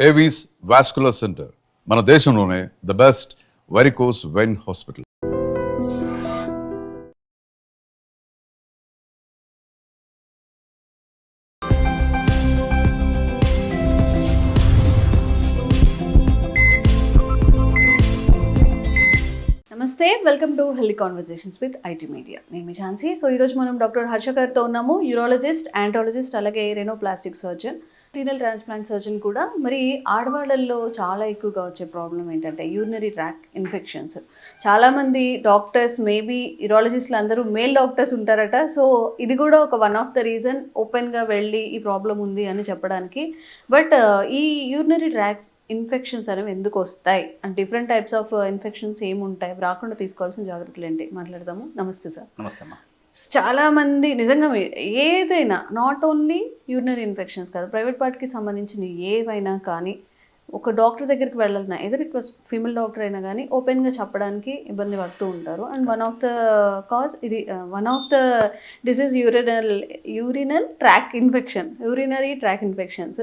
Avis vascular centre మన దేశంలోనే the best varicose vein hospital. నమస్తే, welcome to healthy conversations with IT media. నేను మీ ఝాన్సీ. సో ఈరోజు మనం డాక్టర్ హర్ష గారితో ఉన్నాము. యూరాలజిస్ట్, యాంటాలజిస్ట్, అలాగే రెనోప్లాస్టిక్ సర్జన్, రీనల్ ట్రాన్స్ప్లాంట్ సర్జన్ కూడా. మరి ఆడవాళ్ళల్లో చాలా ఎక్కువగా వచ్చే ప్రాబ్లం ఏంటంటే యూరినరీ ట్రాక్ట్ ఇన్ఫెక్షన్స్. చాలామంది డాక్టర్స్, మేబీ యూరాలజిస్టులు అందరూ మేల్ డాక్టర్స్ ఉంటారట. సో ఇది కూడా ఒక వన్ ఆఫ్ ద రీజన్ ఓపెన్గా వెళ్ళి ఈ ప్రాబ్లం ఉంది అని చెప్పడానికి. బట్ ఈ యూరినరీ ట్రాక్ట్ ఇన్ఫెక్షన్స్ అనేవి ఎందుకు వస్తాయి and different types of infections ఏముంటాయి, రాకుండా తీసుకోవాల్సిన జాగ్రత్తలు ఏంటి మాట్లాడదాము. నమస్తే సార్. నమస్తే అమ్మా. చాలామంది నిజంగా ఏదైనా, నాట్ ఓన్లీ యూరినరీ ఇన్ఫెక్షన్స్ కాదు, ప్రైవేట్ పార్ట్కి సంబంధించిన ఏవైనా కానీ ఒక డాక్టర్ దగ్గరికి వెళ్ళాలన్నా, ఏదో రిక్వెస్ట్ ఫీమేల్ డాక్టర్ అయినా కానీ ఓపెన్గా చెప్పడానికి ఇబ్బంది పడుతూ ఉంటారు. And one of the cause ఇది, one of the disease urinal track infection, urinary track infections.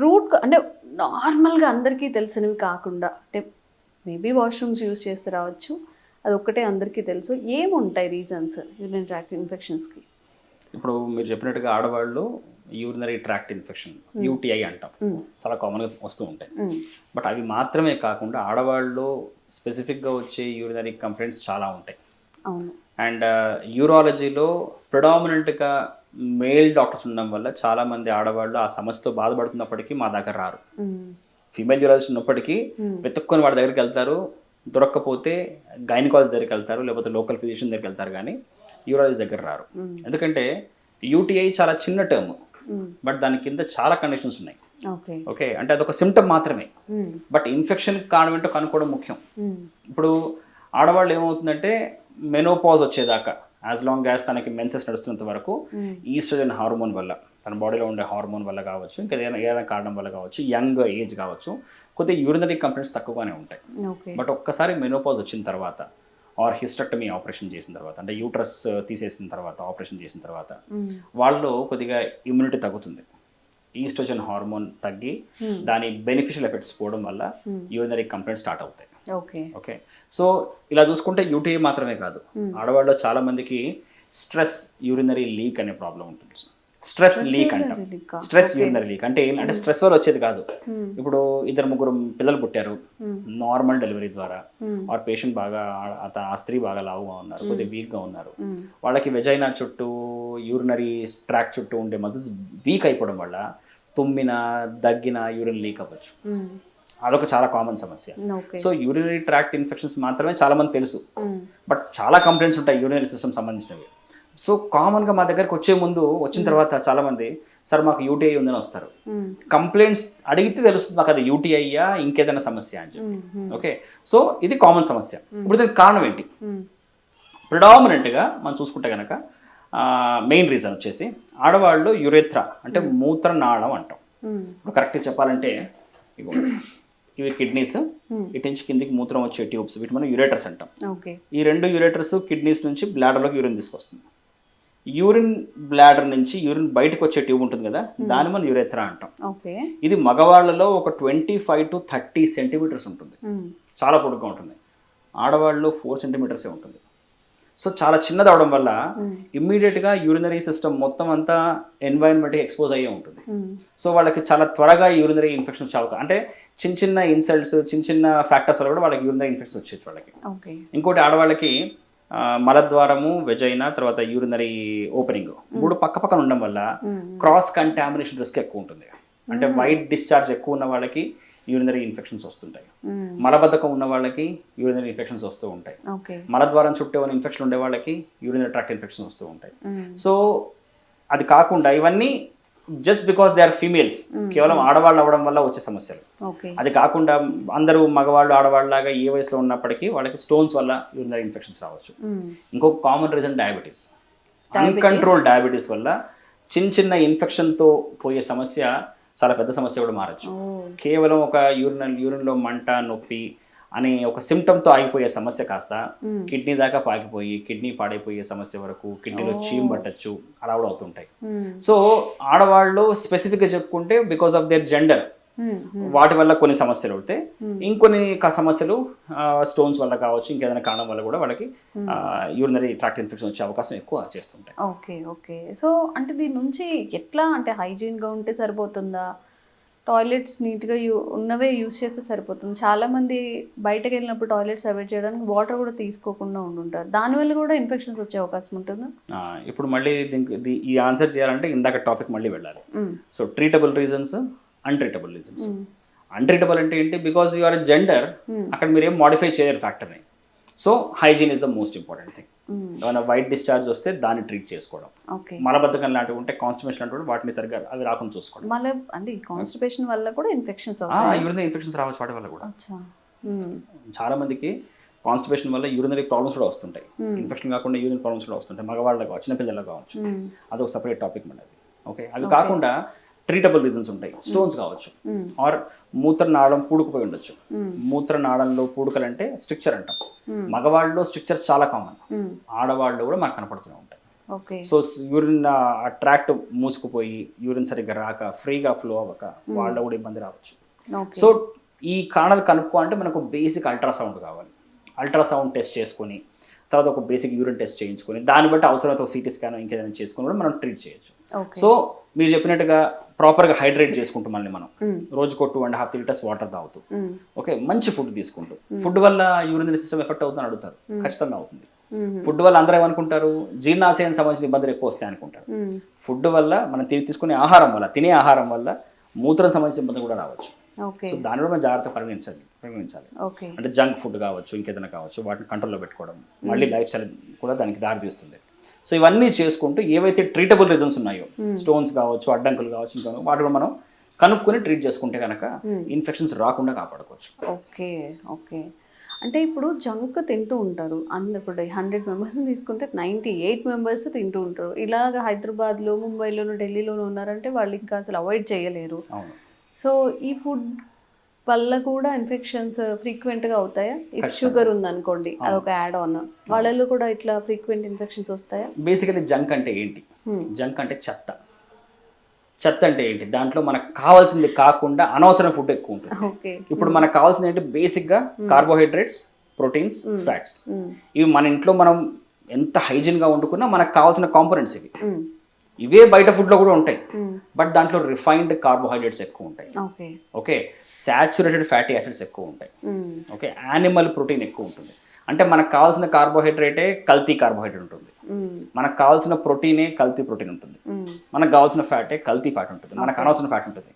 Root అంటే నార్మల్గా అందరికీ తెలిసినవి కాకుండా, అంటే మేబీ వాష్రూమ్స్ యూజ్ చేస్తే రావచ్చు, అది ఒక్కటే అందరికీ తెలుసు. ఏముంటాయి రీజన్స్ యూరినరీ ట్రాక్ట్ ఇన్ఫెక్షన్స్కి? ఇప్పుడు మీరు చెప్పినట్టుగా ఆడవాళ్ళు యూరినరీ ట్రాక్ట్ ఇన్ఫెక్షన్, యూటీఐ అంటాం, చాలా కామన్గా వస్తూ ఉంటాయి. బట్ అవి మాత్రమే కాకుండా ఆడవాళ్ళు స్పెసిఫిక్గా వచ్చే యూరినరీ కంప్లైంట్స్ చాలా ఉంటాయి. అవును. అండ్ యూరాలజీలో ప్రిడామినెంట్గా మేల్ డాక్టర్స్ ఉండడం వల్ల చాలామంది ఆడవాళ్ళు ఆ సమస్యతో బాధపడుతున్నప్పటికీ మా దగ్గర రారు. ఫీమేల్ యూరాలజిస్ట్ ఉన్నప్పటికీ వెతుక్కొని వాళ్ళ దగ్గరికి వెళ్తారు, దొరక్కపోతే గైనకాలజిస్ట్ దగ్గరికి వెళ్తారు, లేకపోతే లోకల్ ఫిజిషియన్ దగ్గరికి వెళ్తారు, కానీ యూరాలజిస్ట్ దగ్గర రారు. ఎందుకంటే యూటీఐ చాలా చిన్న టర్మ్, బట్ దాని కింద చాలా కండిషన్స్ ఉన్నాయి. ఓకే, అంటే అదొక సిమ్టమ్ మాత్రమే, బట్ ఇన్ఫెక్షన్ కారణం ఏంటో కనుక్కోవడం ముఖ్యం. ఇప్పుడు ఆడవాళ్ళు ఏమవుతుందంటే మెనోపాజ్ వచ్చేదాకా, యాజ్ లాంగ్ యాజ్ తనకి మెన్సెస్ నడుస్తున్నంత వరకు ఈస్ట్రోజన్ హార్మోన్ వల్ల, తన బాడీలో ఉండే హార్మోన్ వల్ల కావచ్చు, ఇంకా ఏదైనా కారణం వల్ల కావచ్చు, యంగ్ ఏజ్ కావచ్చు, కొద్దిగా యూరినరీ కంప్లైంట్స్ తక్కువగానే ఉంటాయి. బట్ ఒక్కసారి మెనోపాజ్ వచ్చిన తర్వాత ఆర్ హిస్టెక్టమీ ఆపరేషన్ చేసిన తర్వాత, అంటే యూట్రస్ తీసేసిన తర్వాత, ఆపరేషన్ చేసిన తర్వాత వాళ్ళు కొద్దిగా ఇమ్యూనిటీ తగ్గుతుంది. ఈస్ట్రోజన్ హార్మోన్ తగ్గి దాని బెనిఫిషియల్ ఎఫెక్ట్స్ పోవడం వల్ల యూరినరీ కంప్లైంట్స్ స్టార్ట్ అవుతాయి. ఓకే, సో ఇలా చూసుకుంటే యూటీఐ మాత్రమే కాదు, ఆడవాళ్ళలో చాలా మందికి స్ట్రెస్ యూరినరీ లీక్ అనే ప్రాబ్లం ఉంటుంది. స్ట్రెస్ లీక్ అంటాం. స్ట్రెస్ యూరినరీ లీక్ అంటే ఏంటంటే స్ట్రెస్ వల్ల వచ్చేది కాదు. ఇప్పుడు 2-3 పిల్లలు పుట్టారు నార్మల్ డెలివరీ ద్వారా, ఆర్ పేషెంట్ బాగా, ఆ స్త్రీ బాగా లావుగా ఉన్నారు, కొద్దిగా వీక్గా ఉన్నారు, వాళ్ళకి వెజైనా చుట్టూ యూరినరీ ట్రాక్ చుట్టూ ఉండే మజిల్స్ వీక్ అయిపోవడం వల్ల తుమ్మిన, దగ్గిన యూరిన్ లీక్ అవ్వచ్చు. అదొక చాలా కామన్ సమస్య. సో యూరినరీ ట్రాక్ట్ ఇన్ఫెక్షన్స్ మాత్రమే చాలా మంది తెలుసు, బట్ చాలా కంప్లైంట్స్ ఉంటాయి యూరినరీ సిస్టమ్ సంబంధించినవి. సో కామన్గా మా దగ్గరకు వచ్చిన తర్వాత చాలా మంది, సార్ మాకు యూటీఐ ఉందని వస్తారు. కంప్లైంట్స్ అడిగితే తెలుస్తుంది మాకు అది యూటీఐయా ఇంకేదైనా సమస్య అని చెప్పి. ఓకే, సో ఇది కామన్ సమస్య. ఇప్పుడు దీనికి కారణం ఏంటి? ప్రిడామినెంట్గా మనం చూసుకుంటే కనుక మెయిన్ రీజన్ వచ్చేసి ఆడవాళ్ళు యురేత్రా అంటే మూత్రనాళం అంటాం. ఇప్పుడు కరెక్ట్గా చెప్పాలంటే ఇవి కిడ్నీస్, ఇటు నుంచి కిందికి మూత్రం వచ్చే ట్యూబ్స్, వీటి మనం యురేటర్స్ అంటాం. ఈ 2 యురేటర్స్ కిడ్నీస్ నుంచి బ్లాడర్లోకి యూరిన్ తీసుకొస్తుంది. యూరిన్ బ్లాడర్ నుంచి యూరిన్ బయటకు వచ్చే ట్యూబ్ ఉంటుంది కదా, దాన్ని మనం యురేత్రా అంటాం. ఇది మగవాళ్ళలో ఒక 25 to 30 సెంటీమీటర్స్ ఉంటుంది, చాలా పొడుగ్గా ఉంటుంది. ఆడవాళ్ళలో 4 సెంటీమీటర్సే ఉంటుంది. సో చాలా చిన్నది అవడం వల్ల ఇమ్మీడియట్గా యూరినరీ సిస్టమ్ మొత్తం అంతా ఎన్వైరన్మెంట్కి ఎక్స్పోజ్ అయ్యే ఉంటుంది. సో వాళ్ళకి చాలా త్వరగా యూరినరీ ఇన్ఫెక్షన్ చాలా, అంటే చిన్న ఇన్సల్ట్స్, చిన్న ఫ్యాక్టర్స్ వల్ల కూడా వాళ్ళకి యూరినరీ ఇన్ఫెక్షన్ వచ్చేది వాళ్ళకి. ఇంకోటి ఆడవాళ్ళకి మలద్వారము, వెజైనా, తర్వాత యూరినరీ ఓపెనింగ్ 3 పక్కన ఉండడం వల్ల క్రాస్ కంటామినేషన్ రిస్క్ ఎక్కువ ఉంటుంది. అంటే వైట్ డిశ్చార్జ్ ఎక్కువ ఉన్న వాళ్ళకి యూరినరీ ఇన్ఫెక్షన్స్ వస్తుంటాయి, మలబద్ధకం ఉన్న వాళ్ళకి యూరినరీ ఇన్ఫెక్షన్స్ వస్తూ ఉంటాయి, మలద్వారం చుట్టూ ఉన్న ఇన్ఫెక్షన్ ఉండే వాళ్ళకి యూరినరీ ట్రాక్ట్ ఇన్ఫెక్షన్స్ వస్తూ ఉంటాయి. సో అది కాకుండా ఇవన్నీ just because they are females, కేవలం ఆడవాళ్ళు అవ్వడం వల్ల వచ్చే సమస్యలు. అది కాకుండా అందరూ మగవాళ్ళు ఆడవాళ్ళలాగా ఏ వయసులో ఉన్నప్పటికీ వాళ్ళకి స్టోన్స్ వల్ల యూరినరీ ఇన్ఫెక్షన్స్ రావచ్చు. ఇంకొక common reason diabetes. Uncontrolled diabetes వల్ల చిన్న ఇన్ఫెక్షన్తో పోయే సమస్య చాలా పెద్ద సమస్య కూడా మారచ్చు. కేవలం ఒక యూరిన్లో మంట, నొప్పి అనే ఒక సిమ్టమ్తో ఆగిపోయే సమస్య కాస్త కిడ్నీ దాకా పాకిపోయి కిడ్నీ పాడైపోయే సమస్య వరకు, కిడ్నీలో చీమ్ పట్టచ్చు, అలా కూడా అవుతుంటాయి. సో ఆడవాళ్ళు స్పెసిఫిక్గా చెప్పుకుంటే బికాస్ ఆఫ్ దేర్ జెండర్ వాటి వల్ల కొన్ని సమస్యలు అవుతాయి, ఇంకొన్ని సమస్యలు స్టోన్స్ వల్ల కావచ్చు, ఇంకేదైనా కారణం వల్ల కూడా వాళ్ళకి యూరినరీ ట్రాక్ట్ ఇన్ఫెక్షన్ వచ్చే అవకాశం ఎక్కువ చేస్తుంటాయి. Okay okay. సో అంటే దీని నుంచి ఎట్లా అంటే హైజీన్గా ఉంటే సరిపోతుందా, టాయిలెట్స్ నీట్గా ఉన్నవే యూస్ చేస్తే సరిపోతుంది? చాలామంది బయటకు వెళ్ళినప్పుడు టాయిలెట్స్ అవాయిడ్ చేయడానికి వాటర్ కూడా తీసుకోకుండా ఉంటుంటారు, దానివల్ల కూడా ఇన్ఫెక్షన్స్ వచ్చే అవకాశం ఉంటుందా? ఇప్పుడు మళ్ళీ దీనికి ఈ ఆన్సర్ చేయాలంటే ఇందాక టాపిక్ మళ్ళీ వెళ్ళాలి. So treatable reasons, untreatable reasons. Untreatable అంటే ఏంటి? బికాస్ యు ఆర్ జెండర్, అక్కడ మీరు ఏం మాడిఫై చేయలేరు ఫ్యాక్టర్ని. So hygiene is the most important thing. ఏమైనా వైట్ డిశ్చార్జ్ వస్తే దాన్ని ట్రీట్ చేసుకోవడం, మలబద్ధకం లాంటివి ఉంటే, కాన్స్టిపేషన్ లాంటివి వాటిని సరిగ్గా అవి రాకుండా చూసుకోవడం. మళ్ళీ అంటే కాన్స్టిపేషన్ వల్ల కూడా ఇన్ఫెక్షన్స్ యూరినరీ ఇన్ఫెక్షన్స్ రావచ్చు వాటి వల్ల కూడా. చాలా మందికి కాన్స్టిపేషన్ వల్ల యూరినరీ ప్రాబ్లమ్స్ కూడా వస్తుంటాయి, ఇన్ఫెక్షన్ కాకుండా యూరినరీ ప్రాబ్లమ్స్ కూడా వస్తుంటాయి, మగవాళ్ళకి చిన్నపిల్లలకు కావచ్చు. అదొక సపరేట్ టాపిక్ మనది. ఓకే, అవి కాకుండా ట్రీటబుల్ రీజన్స్ ఉంటాయి. స్టోన్స్ కావచ్చు, ఆర్ మూత్రనాళం పూడుకుపోయి ఉండొచ్చు. మూత్రనాళంలో పూడుకలు అంటే స్ట్రిక్చర్ అంటాం. మగవాళ్ళలో స్ట్రిక్చర్స్ చాలా కామన్, ఆడవాళ్ళు కూడా మనకు కనపడుతూనే ఉంటాయి. సో యూరిన్ ట్రాక్ట్ మూసుకుపోయి యూరిన్ సరిగ్గా రాక, ఫ్రీగా ఫ్లో అవ్వక వాళ్ళ కూడా ఇబ్బంది రావచ్చు. సో ఈ కారణాలు కనుక్కో అంటే మనకు బేసిక్ అల్ట్రాసౌండ్ కావాలి. అల్ట్రాసౌండ్ టెస్ట్ చేసుకొని తర్వాత ఒక బేసిక్ యూరిన్ టెస్ట్ చేయించుకొని దాన్ని బట్టి అవసరమైతే ఒక సిటీ స్కాన్ ఇంకేదైనా చేసుకుని కూడా మనం ట్రీట్ చేయొచ్చు. సో మీరు చెప్పినట్టుగా ప్రాపర్గా హైడ్రేట్ చేసుకుంటూ మళ్ళీ మనం రోజుకో 2.5 liters వాటర్ తాగుతూ, ఓకే, మంచి ఫుడ్ తీసుకుంటూ. ఫుడ్ వల్ల యూరినరీ సిస్టమ్ ఎఫెక్ట్ అవుతుందని అడుగుతారు, ఖచ్చితంగా అవుతుంది. ఫుడ్ వల్ల అందరూ ఏమనుకుంటారు, జీర్ణాశయానికి సంబంధించిన ఇబ్బందులు ఎక్కువ వస్తాయి అనుకుంటారు. ఫుడ్ వల్ల మనం తీసుకునే ఆహారం వల్ల, తినే ఆహారం వల్ల మూత్రం సంబంధించిన ఇబ్బందులు కూడా రావచ్చు. సో దాని కూడా మనం జాగ్రత్త పరిగణించాలి. అంటే జంక్ ఫుడ్ కావచ్చు, ఇంకేదైనా కావచ్చు, వాటిని కంట్రోల్లో పెట్టుకోవడం, మళ్ళీ లైఫ్ స్టైల్ కూడా దానికి దారి తీస్తుంది. సో ఇవన్నీ చేసుకుంటూ ఏవైతే ట్రీటబుల్ రీజన్స్ ఉన్నాయో, స్టోన్స్ కావచ్చు, అడ్డంకులు కావచ్చు, ఇంకా వాటి కూడా మనం కనుక్కొని ట్రీట్ చేసుకుంటే కనుక ఇన్ఫెక్షన్స్ రాకుండా కాపాడుకోవచ్చు. Okay okay. అంటే ఇప్పుడు జంక్ తింటూ ఉంటారు ఇప్పుడు 100 members తీసుకుంటే 98 members తింటూ ఉంటారు. ఇలాగ హైదరాబాద్లో, ముంబైలోను, ఢిల్లీలోనూ ఉన్నారంటే వాళ్ళు ఇంకా అసలు అవాయిడ్ చేయలేరు. సో ఈ ఫుడ్ వల్ల కూడా ఇన్ఫెక్షన్స్ ఫ్రీక్వెంట్గా అవుతాయా? ఇఫ్ షుగర్ ఉందనుకోండి, అదొక యాడ్ ఆన్, వాళ్ళలో కూడా ఇట్లా ఫ్రీక్వెంట్ ఇన్ఫెక్షన్స్ వస్తాయా? బేసికలీ జంక్ అంటే ఏంటి? జంక్ అంటే చెత్త. చెత్త అంటే ఏంటి? దాంట్లో మనకు కావాల్సింది కాకుండా అనవసరం ఫుడ్ ఎక్కువ ఉంటుంది. ఇప్పుడు మనకు కావాల్సింది ఏంటి? బేసిక్గా కార్బోహైడ్రేట్స్, ప్రోటీన్స్, ఫ్యాట్స్. ఇవి మన ఇంట్లో మనం ఎంత హైజీన్గా వండుకున్నా మనకు కావాల్సిన కాంపోనెంట్స్ ఇవి. ఇవే బయట ఫుడ్లో కూడా ఉంటాయి, బట్ దాంట్లో రిఫైన్డ్ కార్బోహైడ్రేట్స్ ఎక్కువ ఉంటాయి. ఓకే, సాచురేటెడ్ ఫ్యాటీ యాసిడ్స్ ఎక్కువ ఉంటాయి. ఓకే, యానిమల్ ప్రోటీన్ ఎక్కువ ఉంటుంది. అంటే మనకు కావాల్సిన కార్బోహైడ్రేటే కల్తీ కార్బోహైడ్రేట్ ఉంటుంది, మనకు కావాల్సిన ప్రోటీనే కల్తీ ప్రోటీన్ ఉంటుంది, మనకు కావాల్సిన ఫ్యాటే కల్తీ ఫ్యాట్ ఉంటుంది, మనకు అనవసరం ఫ్యాట్ ఉంటుంది.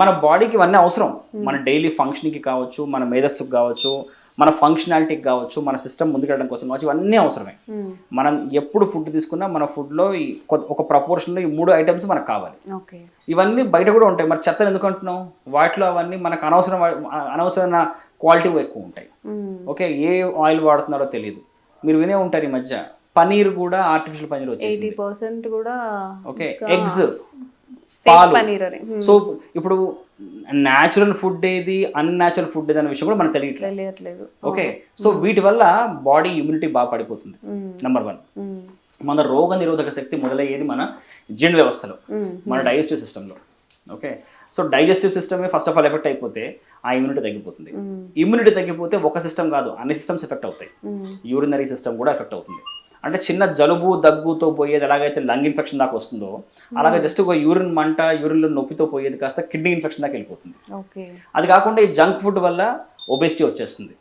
మన బాడీకి ఇవన్నీ అవసరం. మన డైలీ ఫంక్షన్కి కావచ్చు, మన మేధస్సుకు కావచ్చు, మన ఫంక్షనాలిటీకి కావచ్చు, మన సిస్టమ్ ముందుకెళ్ళడం కోసం కావచ్చు, ఇవన్నీ అవసరమే. మనం ఎప్పుడు ఫుడ్ తీసుకున్నా మన ఫుడ్లో ఒక ప్రపోర్షన్లో ఈ 3 items మనకు కావాలి. ఇవన్నీ బయట కూడా ఉంటాయి. మరి చెత్తను ఎందుకు అంటున్నాం? వాటిలో అవన్నీ మనకు అనవసరమైన క్వాలిటీ ఎక్కువ ఉంటాయి. ఓకే, ఏ ఆయిల్ వాడుతున్నారో తెలియదు. మీరు వినే ఉంటారు ఈ మధ్య పనీర్ కూడా ఆర్టిఫిషియల్ పనీర్ వచ్చేసింది. 80% కూడా. ఓకే, ఎగ్స్, పాలు. సో ఇప్పుడు న్యాచురల్ ఫుడ్ ఏది, అన్యాచురల్ ఫుడ్ ఏది అనే విషయం కూడా మనకు తెలియట్లేదు. ఓకే, సో వీటి వల్ల బాడీ ఇమ్యూనిటీ బాగా పడిపోతుంది. నెంబర్ 1, మన రోగ నిరోధక శక్తి మొదలయ్యేది మన జీర్ణ వ్యవస్థలో, మన డైజెస్టివ్ సిస్టంలో. ఓకే, సో డైజెస్టివ్ సిస్టమే ఫస్ట్ ఆఫ్ ఆల్ ఎఫెక్ట్ అయిపోతే ఆ ఇమ్యూనిటీ తగ్గిపోతుంది. ఇమ్యూనిటీ తగ్గిపోతే ఒక సిస్టమ్ కాదు, అన్ని సిస్టమ్స్ ఎఫెక్ట్ అవుతాయి. యూరినరీ సిస్టమ్ కూడా ఎఫెక్ట్ అవుతుంది. అంటే చిన్న జలుబు దగ్గుతో పోయేది ఎలాగైతే లంగ్ ఇన్ఫెక్షన్ దాకా వస్తుందో, అలాగే జస్ట్ ఒక యూరిన్ మంట, యూరిన్లో నొప్పితో పోయేది కాస్త కిడ్నీ ఇన్ఫెక్షన్ దాకా వెళ్ళిపోతుంది. అది కాకుండా ఈ జంక్ ఫుడ్ వల్ల ఒబేసిటీ వచ్చేస్తుంది.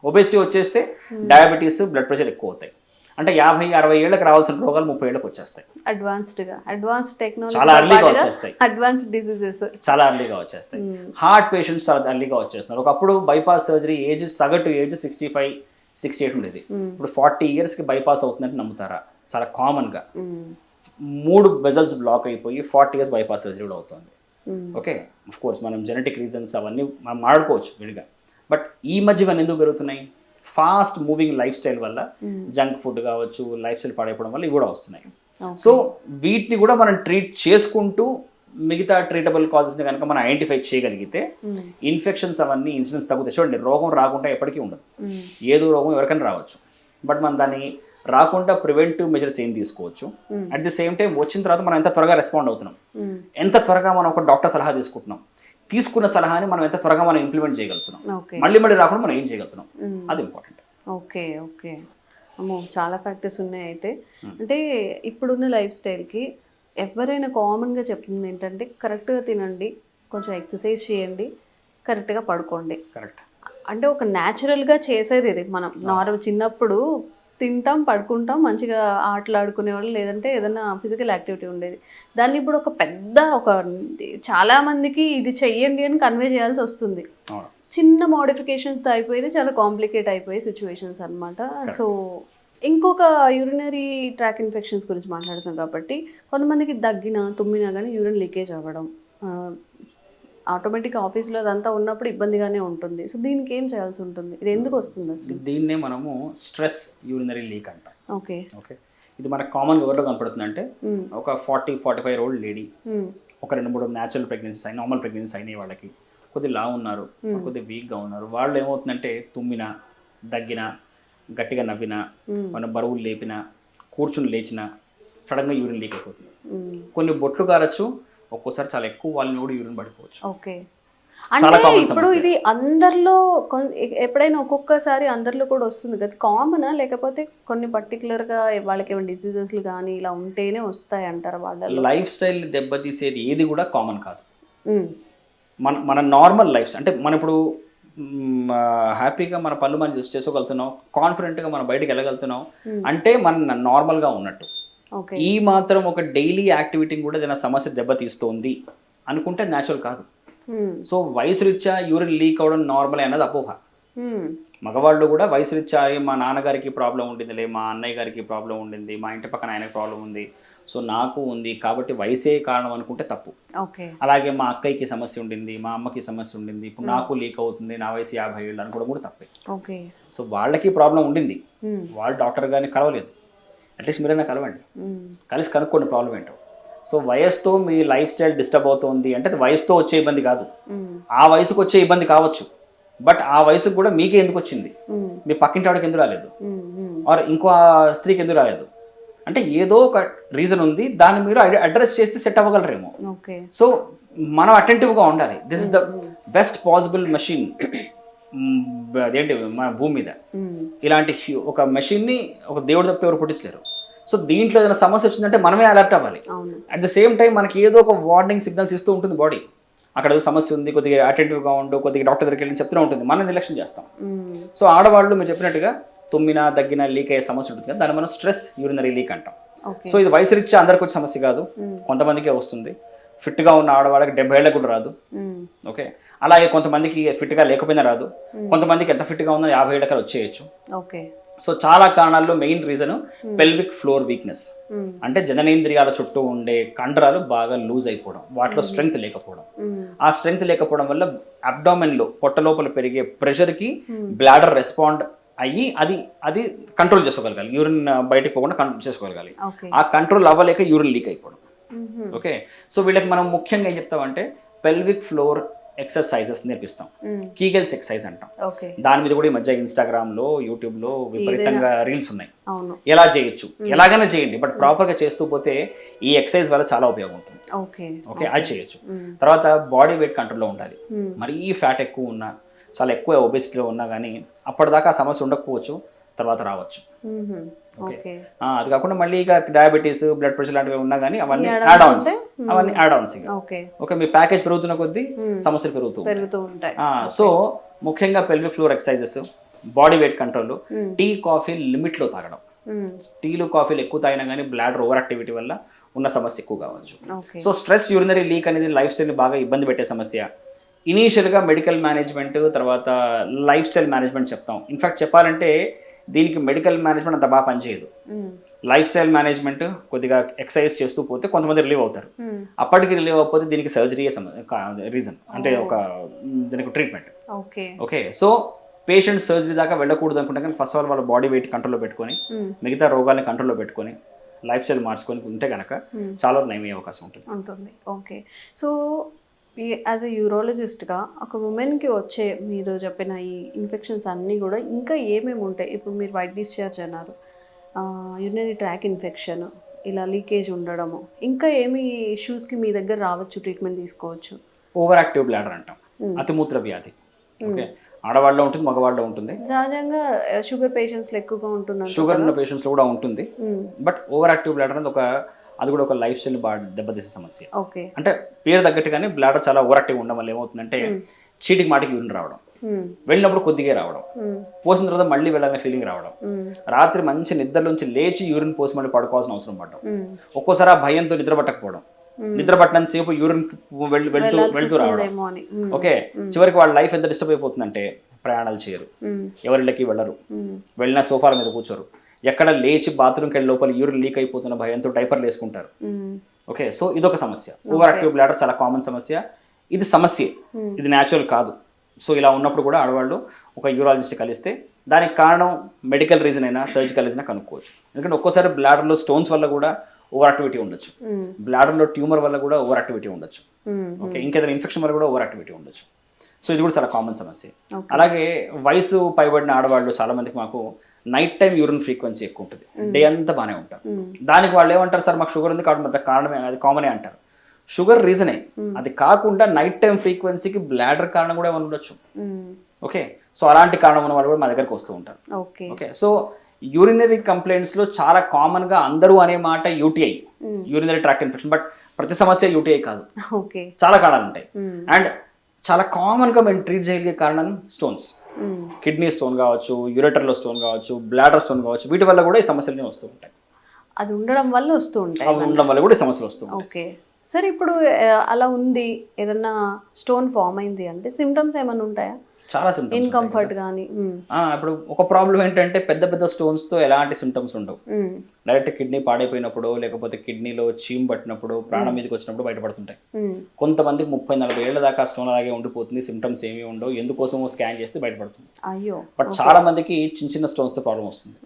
ఒబేసిటీ వచ్చేస్తే డయాబెటీస్, బ్లడ్ ప్రెషర్ ఎక్కువ అవుతాయి. అంటే 50-60 ఏళ్ళకి రావాల్సిన రోగాలు 30 ఏళ్ళకి వచ్చేస్తాయి. అడ్వాన్స్డ్ టెక్నాలజీ చాలా ఎర్లీగా వచ్చేస్తాయి. అడ్వాన్స్డ్ డిసీజెస్ చాలా ఎర్లీగా వచ్చేస్తాయి. హార్ట్ పేషెంట్స్ చాలా ఎర్లీగా వచ్చేస్తున్నారు. ఒకప్పుడు బైపాస్ సర్జరీ సగటు ఏజ్ 65-68 ఉండేది. ఇప్పుడు 40 yearsకి బైపాస్ అవుతుందంటే నమ్ముతారా? చాలా కామన్గా 3 వెజల్స్ బ్లాక్ అయిపోయి 40 years బైపాస్ సర్జరీ కూడా అవుతుంది. ఓకే, ఆఫ్ కోర్స్ మనం జెనెటిక్ రీజన్స్ అవన్నీ మనం మాట్లాడుకోవచ్చు విడిగా. బట్ ఈ మధ్య ఇవన్నీ ఎందుకు పెరుగుతున్నాయి? ఫాస్ట్ మూవింగ్ లైఫ్ స్టైల్ వల్ల, జంక్ ఫుడ్ కావచ్చు, లైఫ్ స్టైల్ పాడైపోవడం వల్ల ఇవి కూడా వస్తున్నాయి. సో వీటిని కూడా మనం ట్రీట్ చేసుకుంటూ మిగతా ట్రీటబుల్ కాజెస్ని కనుక మనం ఐడెంటిఫై చేయగలిగితే ఇన్ఫెక్షన్స్ అవన్నీ ఇన్సిడెన్స్ తగ్గుతాయి. చూడండి, రోగం రాకుండా ఎప్పటికీ ఉండదు. ఏదో రోగం ఎవరికైనా రావచ్చు, బట్ మనం దాన్ని రాకుండా ప్రివెంటివ్ మెజర్స్ ఏం తీసుకోవచ్చు. అట్ ది సేమ్ టైం వచ్చిన తర్వాత మనం ఎంత త్వరగా రెస్పాండ్ అవుతున్నాం, ఎంత త్వరగా మనం ఒక డాక్టర్ సలహా తీసుకుంటున్నాం, తీసుకున్న సలహాని మనం ఎంత త్వరగా మనం ఇంప్లిమెంట్ చేయగలుగుతున్నాం, ఓకే. మళ్ళీ మళ్ళీ రాకుండా మనం ఏం చేయగలుగుతున్నాం, అది ఇంపార్టెంట్. ఓకే. ఓకే. అమ్మో! చాలా ఫ్యాక్టర్స్ ఉన్నాయి అయితే. అంటే ఇప్పుడున్న లైఫ్ స్టైల్‌కి ఎవరైనా కామన్‌గా చెప్తుంది ఏంటంటే కరెక్ట్‌గా తినండి, కొంచెం ఎక్సర్సైజ్ చేయండి, కరెక్ట్‌గా పడుకోండి. కరెక్ట్. అంటే ఒక న్యాచురల్‌గా చేసేది ఇది. మనం నార్మల్ చిన్నప్పుడు తింటాం, పడుకుంటాం, మంచిగా ఆటలాడుకునేవాళ్ళు, లేదంటే ఏదైనా ఫిజికల్ యాక్టివిటీ ఉండేది. దాన్ని ఇప్పుడు ఒక పెద్ద చాలా మందికి ఇది చెయ్యండి అని కన్వే చేయాల్సి వస్తుంది. అవును. చిన్న మోడిఫికేషన్స్‌తో అయిపోయేది చాలా కాంప్లికేట్ అయిపోయే సిచ్యువేషన్స్ అన్నమాట. సో ఇంకొక యూరినరీ ట్రాక్ ఇన్ఫెక్షన్స్ గురించి మాట్లాడుతాం కాబట్టి కొంతమందికి దగ్గినా, తుమ్మినా కానీ యూరిన్ లీకేజ్ అవ్వడం, ఆటోమేటిక్ ఆఫీస్లో అదంతా ఉన్నప్పుడు ఇబ్బందిగానే ఉంటుంది. సో దీనికి ఏం చేయాల్సి ఉంటుంది? ఇది ఎందుకు వస్తుంది అసలు? దీన్నే మనము స్ట్రెస్ యూరినరీ లీక్ అంటాం. ఓకే. ఓకే, ఇది మనకు కామన్గా ఎవరిలో కనపడుతుంది అంటే ఒక 40-45 year old లేడీ, ఒక 2-3 న్యాచురల్ ప్రెగ్నెన్సీస్ అయిన, నార్మల్ ప్రెగ్నెన్సీస్ అయినాయి, వాళ్ళకి కొద్దిగా లావు ఉన్నారు, కొద్దిగా వీక్గా ఉన్నారు, వాళ్ళు ఏమవుతుందంటే తుమ్మినా, దగ్గినా, గట్టిగా నవ్వినా, మన బరువులు లేపినా, కూర్చుని లేచినా సడన్గా యూరిన్ లీక్ అయిపోతుంది. కొన్ని బొట్లు కారచ్చు, ఒక్కోసారి చాలా ఎక్కువ వాళ్ళని కూడా యూరిన్ పడిపోవచ్చు. ఓకే. అంటే ఇప్పుడు ఇది అందరిలో ఎప్పుడైనా ఒక్కొక్కసారి అందరిలో కూడా వస్తుంది కదా, కామనా లేకపోతే కొన్ని పర్టికులర్గా వాళ్ళకి ఏమైనా డిసీజెస్లు కానీ ఇలా ఉంటేనే వస్తాయి అంటారు వాళ్ళలో? లైఫ్ స్టైల్ దెబ్బతీసేది ఏది కూడా కామన్ కాదు. మన నార్మల్ లైఫ్ అంటే మనం ఇప్పుడు హ్యాపీగా మన పనులు మనం చేసుకోగలుగుతున్నాం, కాన్ఫిడెంట్గా మనం బయటకు వెళ్ళగలుగుతున్నాం అంటే మన నార్మల్గా ఉన్నట్టు. ఈ మాత్రం ఒక డైలీ యాక్టివిటీ కూడా ఏదైనా సమస్య దెబ్బతీస్తోంది అనుకుంటే న్యాచురల్ కాదు. సో వయసు రీత్యా యూరిన్ లీక్ అవడం నార్మల్ అన్నది అపోహ. మగవాళ్ళు కూడా వయసు రీత్యా మా నాన్నగారికి ప్రాబ్లం ఉండిందిలే, మా అన్నయ్య గారికి ప్రాబ్లం ఉండింది, మా ఇంటి పక్కన ఆయనకి ప్రాబ్లం ఉంది, సో నాకు ఉంది కాబట్టి వయసే కారణం అనుకుంటే తప్పు. అలాగే మా అక్కయ్యకి సమస్య ఉండింది, మా అమ్మకి సమస్య ఉండింది, ఇప్పుడు నాకు లీక్ అవుతుంది, నా వయసు 50 ఏళ్ళు అనుకోవడం కూడా తప్పే. సో వాళ్ళకి ప్రాబ్లం ఉండింది, వాళ్ళు డాక్టర్ గారిని కలవలేదు, అట్లీస్ట్ మీరైనా కలవండి, కలిసి కనుక్కోండి ప్రాబ్లం ఏంటో. సో వయసుతో మీ లైఫ్ స్టైల్ డిస్టర్బ్ అవుతుంది అంటే అది వయసుతో వచ్చే ఇబ్బంది కాదు, ఆ వయసుకు వచ్చే ఇబ్బంది కావచ్చు, బట్ ఆ వయసుకు కూడా మీకే ఎందుకు వచ్చింది, మీ పక్కింటి వాడికి ఎందుకు రాలేదు, ఆర్ ఇంకో స్త్రీకి ఎందుకు రాలేదు అంటే ఏదో ఒక రీజన్ ఉంది, దాన్ని మీరు అడ్రస్ చేస్తే సెట్ అవ్వగలరేమో. సో మనం అటెంటివ్గా ఉండాలి. This is the best possible machine అదేంటి మన భూమి మీద. ఇలాంటి ఒక మెషిన్ని ఒక దేవుడు తప్పితే ఎవరు పుట్టించలేరు. సో దీంట్లో ఏదైనా సమస్య వచ్చిందంటే మనమే అలర్ట్ అవ్వాలి. అట్ ద సేమ్ టైం మనకి ఏదో ఒక వార్నింగ్ సిగ్నల్స్ ఇస్తూ ఉంటుంది బాడీ, అక్కడ ఏదో సమస్య ఉంది, కొద్దిగా అటెంటివ్గా ఉండు, కొద్దిగా డాక్టర్ దగ్గరికి వెళ్ళి చెప్తూనే ఉంటుంది, మనం నిర్లక్ష్యం చేస్తాం. సో ఆడవాళ్ళు మీరు చెప్పినట్టుగా తుమ్మినా, దగ్గినా, లీక్ అయ్యే సమస్య ఉంటుంది కదా, దాన్ని మనం స్ట్రెస్ యూరినరీ లీక్ అంటాం. సో ఇది వయసు రీత్యా అందరికి వచ్చే సమస్య కాదు, కొంతమందికే వస్తుంది. ఫిట్గా ఉన్న ఆడవాళ్ళకి 70 ఏళ్ళకి కూడా రాదు. ఓకే, అలాగే కొంతమందికి ఫిట్గా లేకపోయినా రాదు, కొంతమందికి ఎంత ఫిట్గా ఉందో 50 ఏళ్ళకి వచ్చేయచ్చు. సో చాలా కారణాల్లో main reason pelvic floor weakness, అంటే జననేంద్రియాల చుట్టూ ఉండే కండరాలు బాగా లూజ్ అయిపోవడం, వాటిలో స్ట్రెంగ్త్ లేకపోవడం. ఆ స్ట్రెంగ్త్ లేకపోవడం వల్ల అబ్డామిన్ లో పొట్ట లోపల పెరిగే ప్రెషర్ కి బ్లాడర్ రెస్పాండ్ అయ్యి అది కంట్రోల్ చేసుకోగలగాలి, యూరిన్ బయటకు పోకుండా కంట్రోల్ చేసుకోగలగాలి. ఆ కంట్రోల్ అవ్వలేక యూరిన్ లీక్ అయిపోవడం. ఓకే, సో వీళ్ళకి మనం ముఖ్యంగా ఏం చెప్తామంటే పెల్విక్ ఫ్లోర్ ఎక్సర్సైజెస్ నేర్పిస్తాం, కీగెల్స్ ఎక్సర్సైజ్ అంటాం. దాని మీద కూడా ఈ మధ్య ఇన్స్టాగ్రామ్ లో, యూట్యూబ్ లో విపరీతంగా రీల్స్ ఉన్నాయి. ఎలా చేయొచ్చు, ఎలాగైనా చేయండి, బట్ ప్రాపర్ గా చేస్తూ పోతే ఈ ఎక్సర్సైజ్ వల్ల చాలా ఉపయోగం ఉంటుంది. ఓకే, అది చేయొచ్చు. తర్వాత బాడీ వెయిట్ కంట్రోల్లో ఉండాలి. మరీ ఫ్యాట్ ఎక్కువ ఉన్నా, చాలా ఎక్కువ ఒబెసిటీలో ఉన్నా కానీ అప్పటిదాకా ఆ సమస్య ఉండకపోవచ్చు, తర్వాత రావచ్చు. ఓకే, అది కాకుండా మళ్ళీ ఇక డయాబెటీస్, బ్లడ్ ప్రెషర్ లాంటివి ఉన్నా కానీ అవన్నీ యాడ్ ఆన్స్. ఓకే, మీ ప్యాకేజ్ పెరుగుతున్న కొద్దీ సమస్యలు పెరుగుతూ ఉంటాయి. సో ముఖ్యంగా pelvic floor exercises, body weight control, tea coffee limit లో తాగడం. టీలు కాఫీలు ఎక్కువ తాగినా కానీ బ్లాడర్ ఓవర్ యాక్టివిటీ వల్ల ఉన్న సమస్య ఎక్కువ కావచ్చు. సో స్ట్రెస్ యూరినరీ లీక్ అనేది లైఫ్ స్టైల్ బాగా ఇబ్బంది పెట్టే సమస్య. ఇనీషియల్గా మెడికల్ మేనేజ్మెంట్, తర్వాత లైఫ్ స్టైల్ మేనేజ్మెంట్ చెప్తాం. ఇన్ఫాక్ట్ చెప్పాలంటే దీనికి మెడికల్ మేనేజ్మెంట్ అంత బాగా పనిచేయదు. లైఫ్ స్టైల్ మేనేజ్మెంట్ కొద్దిగా ఎక్సర్సైజ్ చేస్తూ పోతే కొంతమంది రిలీవ్ అవుతారు. అప్పటికి రిలీవ్ అవ్వకపోతే దీనికి సర్జరీ రీజన్, అంటే దీనికి treatment. Okay, so patient surgery దాకా వెళ్ళకూడదు అనుకుంటే కానీ ఫస్ట్ ఆఫ్ ఆల్ వాళ్ళ బాడీ వెయిట్ కంట్రోల్లో పెట్టుకొని, మిగతా రోగాల్ని కంట్రోల్లో పెట్టుకొని, లైఫ్ స్టైల్ మార్చుకొని ఉంటే కనుక చాలా నయమయ్యే అవకాశం ఉంటుంది. ఓకే, సో యాజ్ ఎ యూరాలజిస్ట్గా ఒక ఉమెన్కి వచ్చే మీరు చెప్పిన ఈ ఇన్ఫెక్షన్స్ అన్నీ కూడా ఇంకా ఏమేమి ఉంటాయి? ఇప్పుడు మీరు వైట్ డిశ్చార్జ్ అన్నారు, యూరినరీ ట్రాక్ ఇన్ఫెక్షన్, ఇలా లీకేజ్ ఉండడము, ఇంకా ఏమి ఇష్యూస్కి మీ దగ్గర రావచ్చు, ట్రీట్మెంట్ తీసుకోవచ్చు? ఓవర్ యాక్టివ్ బ్లాడర్ అంటాం, అతిమూత్ర వ్యాధి. ఓకే, ఆడవాళ్ళలో ఉంటుంది, మగవాళ్ళలో ఉంటుంది. సహజంగా షుగర్ పేషెంట్స్ ఎక్కువగా ఉంటున్నారు. షుగర్ ఉన్న పేషెంట్స్లో కూడా ఉంటుంది. బట్ ఓవర్ యాక్టివ్ బ్లాడర్ అనేది అది కూడా ఒక లైఫ్ స్టైల్ బాగా దెబ్బతీసే సమస్య. ఓకే, అంటే పేరు తగ్గట్టుగానే బ్లాడర్ చాలా ఓవర్ యాక్టివ్ ఉండడం వల్ల ఏమవుతుందంటే చీటికి మాటికి యూరిన్ రావడం, వెళ్ళినప్పుడు కొద్దిగా రావడం, పోసిన తర్వాత మళ్ళీ వెళ్ళాలనే ఫీలింగ్ రావడం, రాత్రి మంచి నిద్రలోంచి లేచి యూరిన్ పోసి మళ్ళీ పడుకోవాల్సిన అవసరం పడడం, ఒక్కోసారి ఆ భయంతో నిద్ర పట్టకపోవడం, నిద్ర పట్టినంత సేపు యూరిన్ వెళ్తూ రావడం. ఓకే, చివరికి వాళ్ళ లైఫ్ ఎంత డిస్టర్బ్ అయిపోతుందంటే ప్రయాణాలు చేయరు, ఎవరిళ్ళకి వెళ్ళరు, వెళ్ళిన సోఫాల మీద కూర్చోరు, ఎక్కడ లేచి బాత్రూమ్కి వెళ్ళి లోపల యూరిన్ లీక్ అయిపోతున్న భయంతో డైపర్లు వేసుకుంటారు. ఓకే, సో ఇదొక సమస్య. ఓవర్ యాక్టివ్ బ్లాడర్ చాలా కామన్ సమస్య. ఇది సమస్య, ఇది న్యాచురల్ కాదు. సో ఇలా ఉన్నప్పుడు కూడా ఆడవాళ్ళు ఒక యూరాలజిస్ట్ కలిస్తే దానికి కారణం మెడికల్ రీజన్ అయినా సర్జికల్ రీజన్ కనుక్కోవచ్చు. ఎందుకంటే ఒక్కోసారి బ్లాడర్లో స్టోన్స్ వల్ల కూడా ఓవర్ యాక్టివిటీ ఉండొచ్చు, బ్లాడర్లో ట్యూమర్ వల్ల కూడా ఓవర్ యాక్టివిటీ ఉండొచ్చు, ఓకే, ఇంకేదైనా ఇన్ఫెక్షన్ వల్ల కూడా ఓవర్ యాక్టివిటీ ఉండొచ్చు. సో ఇది కూడా చాలా కామన్ సమస్య. అలాగే వయసు పైబడిన ఆడవాళ్ళు చాలా మందికి మాకు నైట్ టైం యూరిన్ ఫ్రీక్వెన్సీ ఎక్కువ ఉంటుంది, డే అంతా బాగానే ఉంటారు. దానికి వాళ్ళు ఏమంటారు, సార్ మాకు షుగర్ ఉంది కాబట్టి కారణమే, అది కామనే అంటారు. షుగర్ రీజనే, అది కాకుండా నైట్ టైం ఫ్రీక్వెన్సీకి బ్లాడర్ కారణం కూడా ఏమైనా ఉండొచ్చు. ఓకే, సో అలాంటి కారణం ఉన్న వాళ్ళు కూడా మా దగ్గరకు వస్తూ ఉంటారు. ఓకే, సో యూరినరీ కంప్లైంట్స్ లో చాలా కామన్ గా అందరూ అనే మాట UTI, urinary tract infection. But ప్రతి సమస్య యూటీఐ కాదు, చాలా కారణాలు ఉంటాయి. అండ్ చాలా కామన్ గా మేము ట్రీట్ చేయగలిగే కారణం స్టోన్స్, కిడ్నీ స్టోన్ కావచ్చు, యూరేటర్లో స్టోన్ కావచ్చు, బ్లాడర్ స్టోన్ కావచ్చు, వీటి వల్ల కూడా ఈ సమస్యలు వస్తూ ఉంటాయి. అది ఉండడం వల్ల వస్తూ ఉంటాయి, ఉండడం వల్ల కూడా ఈ సమస్యలు వస్తూ ఉంటాయి. ఓకే, సరే ఇప్పుడు అలా ఉంది, ఏదన్నా స్టోన్ ఫామ్ అయింది అంటే సిమ్టమ్స్ ఏమైనా ఉంటాయా? చాలా సిమ్టమ్స్, ఇన్కంఫర్ట్ కానీ. ఇప్పుడు ఒక ప్రాబ్లం ఏంటంటే పెద్ద పెద్ద స్టోన్స్ తో ఎలాంటి సిమ్టమ్స్ ఉండవు. డైరెక్ట్ కిడ్నీ పాడైపోయినప్పుడు, లేకపోతే కిడ్నీలో చీమ్ పట్టినప్పుడు, ప్రాణం మీదకి వచ్చినప్పుడు బయటపడుతుంటాయి. కొంతమందికి 30-40 ఏళ్ల దాకా స్టోన్ అలాగే ఉండిపోతుంది, సిమ్టమ్స్ ఏమీ ఉండవు, ఎందుకోసమో స్కాన్ చేస్తే బయటపడుతుంది. అయ్యో, బట్ చాలా మందికి చిన్న చిన్న స్టోన్స్ తో ప్రాబ్లం వస్తుంది.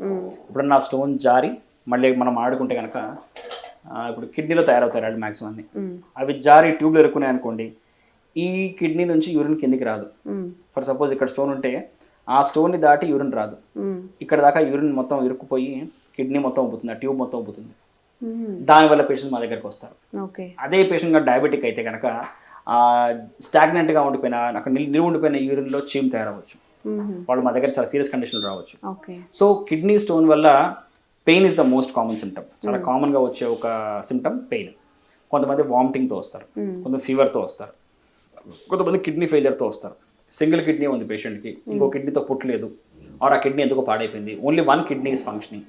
ఇప్పుడు నా స్టోన్ జారి మళ్ళీ మనం ఆడుకుంటే కనుక ఇప్పుడు కిడ్నీలో తయారవుతాయి రాళ్ళు మ్యాక్సిమం అన్ని, అవి జారి ట్యూబ్లు ఎరుకున్నాయి అనుకోండి, ఈ కిడ్నీ నుంచి యూరిన్ కిందికి రాదు. ఫర్ సపోజ్ ఇక్కడ స్టోన్ ఉంటే ఆ స్టోన్ ని దాటి యూరిన్ రాదు, ఇక్కడ దాకా యూరిన్ మొత్తం ఇరుక్కుపోయి కిడ్నీ మొత్తం ఉబ్బుతుంది, ఆ ట్యూబ్ మొత్తం ఉబ్బుతుంది. దానివల్ల పేషెంట్స్ మా దగ్గరకు వస్తారు. అదే పేషెంట్ గా డయాబెటిక్ అయితే కనుక స్టాగ్నెంట్ గా ఉండిపోయిన, అక్కడ నిలువ ఉండిపోయిన యూరిన్ లో చీమ్ తయారవచ్చు, వాళ్ళు మా దగ్గర చాలా సీరియస్ కండిషన్ రావచ్చు. సో కిడ్నీ స్టోన్ వల్ల pain is the most common symptom. చాలా కామన్ గా వచ్చే ఒక సిమ్టమ్ పెయిన్. కొంతమంది వామిటింగ్తో వస్తారు, కొంతమంది ఫీవర్తో వస్తారు, కొంతమంది కిడ్నీ ఫెయిలియర్తో వస్తారు. సింగిల్ కిడ్నీ ఉంది పేషెంట్కి, ఇంకో కిడ్నీతో పుట్టలేదు, ఆర్ ఆ కిడ్నీ ఎందుకో పాడైపోయింది, only one kidney is functioning,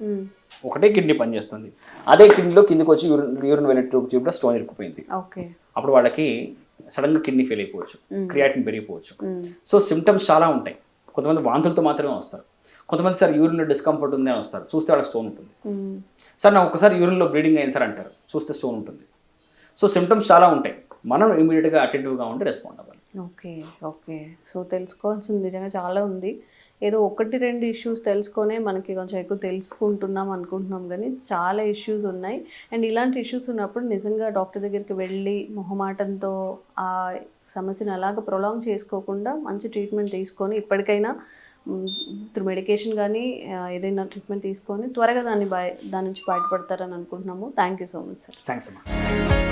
ఒకటే కిడ్నీ పనిచేస్తుంది, అదే కిడ్నీలో కిందికి వచ్చి యూరిన్ వెళ్ళే ట్యూబ్లో స్టోన్ ఇరుక్కుపోయింది. అప్పుడు వాళ్ళకి సడన్ గా కిడ్నీ ఫెయిల్ అయిపోవచ్చు, క్రియాటిన్ పెరిగిపోవచ్చు. సో సిమ్టమ్స్ చాలా ఉంటాయి. కొంతమంది వాంతులతో మాత్రమే వస్తారు, కొంతమంది సార్ యూరిన్లో డిస్కంఫర్ట్ ఉంది అని వస్తారు, చూస్తే వాళ్ళకి స్టోన్ ఉంటుంది. సార్ నాకు ఒకసారి యూరిన్లో బ్లీడింగ్ అయింది సార్ అంటారు, చూస్తే స్టోన్ ఉంటుంది. సో సిమ్టమ్స్ చాలా ఉంటాయి, మనం ఇమీడియట్గా అటెంటివ్గా ఉండి రెస్పాండ్ అవ్వాలి. ఓకే, ఓకే, సో తెలుసుకోవాల్సింది నిజంగా చాలా ఉంది. ఏదో 1-2 ఇష్యూస్ తెలుసుకొనే మనకి కొంచెం ఎక్కువ తెలుసుకుంటున్నాం అనుకుంటున్నాం, కానీ చాలా ఇష్యూస్ ఉన్నాయి. అండ్ ఇలాంటి ఇష్యూస్ ఉన్నప్పుడు నిజంగా డాక్టర్ దగ్గరికి వెళ్ళి మొహమాటంతో ఆ సమస్యను అలాగ ప్రొలాంగ్ చేసుకోకుండా మంచి ట్రీట్మెంట్ తీసుకొని ఇప్పటికైనా త్రూ మెడికేషన్ కానీ ఏదైనా ట్రీట్మెంట్ తీసుకొని త్వరగా దాని నుంచి బయటపడతారని అనుకుంటున్నాము. Thank you so much sir. Thanks అమ్మా.